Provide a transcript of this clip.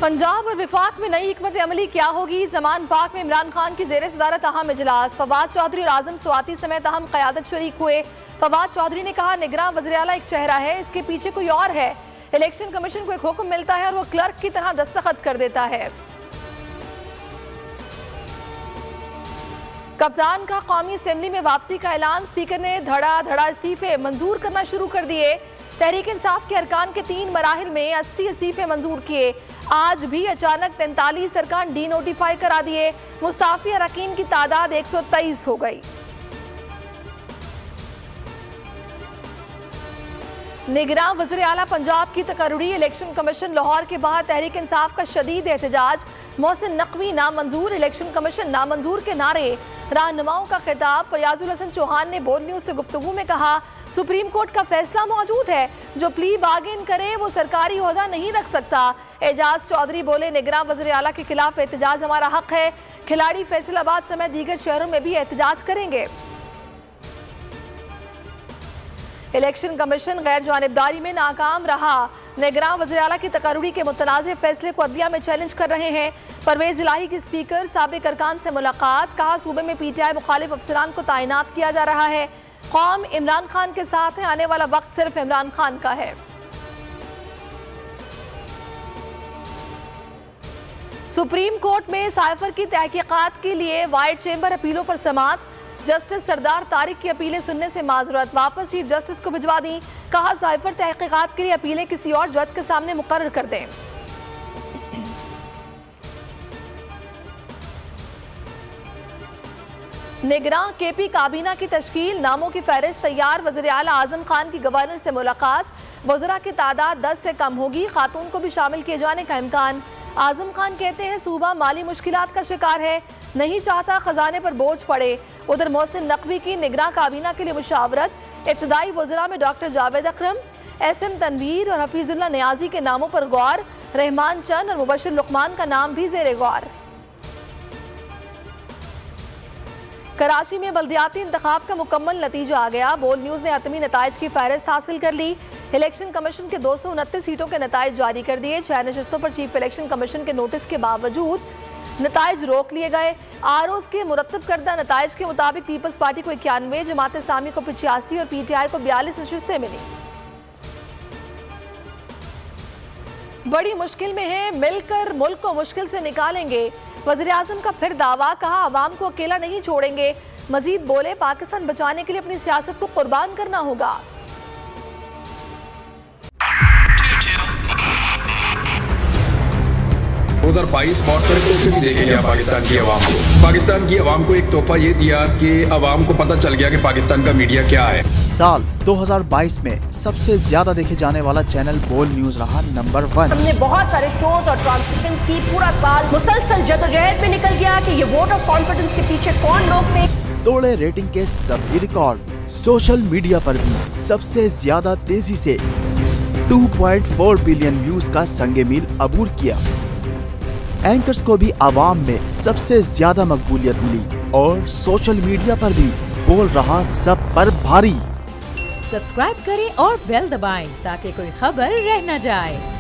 पंजाब और विफाक में नई हिकमत अमली क्या होगी? ज़मान पाक में इमरान खान की ज़ेर सदारत अहम इजलास। फवाद चौधरी और आजम स्वाति समेत अहम क़यादत शरीक हुए। फवाद चौधरी ने कहा, निगरां वज़ीर आला एक चेहरा है, इसके पीछे कोई और है। इलेक्शन कमीशन को एक हुक्म मिलता है और वो क्लर्क की तरह दस्तखत कर देता है। कप्तान का कौमी असेंबली में वापसी का ऐलान। स्पीकर ने धड़ा इस्तीफे मंजूर करना शुरू कर दिए। तहरीक इंसाफ के अरकान के 3 मराहिल में 80 इस्तीफे मंजूर किए। आज भी अचानक 43 अरकान डी नोटिफाई करा दिए। मुस्ताफी अरकान की तादाद 123 हो गई। निगरां वज़ीर आला पंजाब की तकर्री। इलेक्शन कमीशन लाहौर के बाहर तहरीक इंसाफ का शदीद एहतजाज। मोहसिन नकवी नामंजूर, इलेक्शन कमीशन नामंजूर के नारे। रहनुमाओं का खिताब। फयाजुल हसन चौहान ने बोल न्यूज से गुफ्तगू में कहा, सुप्रीम कोर्ट का फैसला मौजूद है, जो प्ली बार्गेन करे वो सरकारी ओहदा नहीं रख सकता। एजाज चौधरी बोले, निगरां वज़ीर आला के खिलाफ एहतजाज हमारा हक है। खिलाड़ी फैसलाबाद समेत दीगर शहरों में भी एहतजाज करेंगे। इलेक्शन कमीशन गैर जानिबदारी में नाकाम रहा। निगरां वज़ीर आला की तकर्री के मुतनाज़ फैसले को अदलिया में चैलेंज कर रहे हैं। परवेज इलाही की स्पीकर साबिक अरकान से मुलाकात। कहा, सूबे में PTI मुखालिफ अफसरान को तैनात किया जा रहा है। कौम इमरान खान के साथ है, आने वाला वक्त सिर्फ इमरान खान का है। सुप्रीम कोर्ट में साइफर की तहकीकात के लिए वाइट चेंबर अपीलों पर समाअत। जस्टिस सरदार तारिक की अपीलें सुनने से माजरत वापस चीफ जस्टिस को भिजवा दी। कहा, साइफर तहकीकात के लिए अपीलें किसी और जज के सामने मुकर्रर कर दें। निगरां KP काबीना की तश्कील। नामों की फहरिस्त तैयार। वज़ीर आला आजम खान की गवर्नर से मुलाकात। वज़रा की तादाद 10 से कम होगी। खातून को भी शामिल किए जाने का इम्कान। आजम खान कहते हैं, सूबा माली मुश्किलात का शिकार है, नहीं चाहता खजाने पर बोझ पड़े। उधर मोहसिन नकवी की निगरां काबीना के लिए मुशावरत। इब्तदाई वज़रा में डॉक्टर जावेद अकरम, SM तनवीर और हफीजुल्लाह नियाजी के नामों पर गौर। रहमान चंद और मुबशिर लुकमान का नाम भी ज़ेरे गौर। कराची में बल्दियाती इंतखाब का मुकम्मल नतीजा आ गया। बोल न्यूज़ ने हतमी नताइज की फहरिस्त हासिल कर ली। इलेक्शन कमीशन के 229 सीटों के नताइज जारी कर दिए। 6 नशिस्तों पर चीफ इलेक्शन कमीशन के नोटिस के बावजूद नताइज रोक लिए गए। ROs के मुरत्तब करदा नताइज के मुताबिक पीपल्स पार्टी को 91, जमात इस्लामी को 85 और PTI को 42 नशिस्तें मिली। बड़ी मुश्किल में है, मिलकर मुल्क को मुश्किल से निकालेंगे। वज़ीर आज़म का फिर दावा। कहा, अवाम को अकेला नहीं छोड़ेंगे। मजीद बोले, पाकिस्तान बचाने के लिए अपनी सियासत को कुर्बान करना होगा। 2022 बहुत सारे तोहफे भी देखे गया पाकिस्तान की आवाम को। पाकिस्तान की आवाम को एक तोहफा ये दिया कि आवाम को पता चल गया कि पाकिस्तान का मीडिया क्या है। साल 2022 में सबसे ज्यादा देखे जाने वाला चैनल बोल न्यूज रहा नंबर 1। हमने बहुत सारे शोज और ट्रांसमिशंस की। पूरा साल मुसलसल जदोजहद में निकल गया कि ये वोट ऑफ कॉन्फिडेंस के पीछे कौन लोग थे। तोड़े रेटिंग के सभी रिकॉर्ड। सोशल मीडिया पर भी सबसे ज्यादा तेजी से 2.4 बिलियन व्यूज का संगे मील अबूर किया। एंकर्स को भी आवाम में सबसे ज्यादा मकबूलियत मिली और सोशल मीडिया पर भी बोल रहा सब पर भारी। सब्सक्राइब करें और बेल दबाएं ताकि कोई खबर रह न जाए।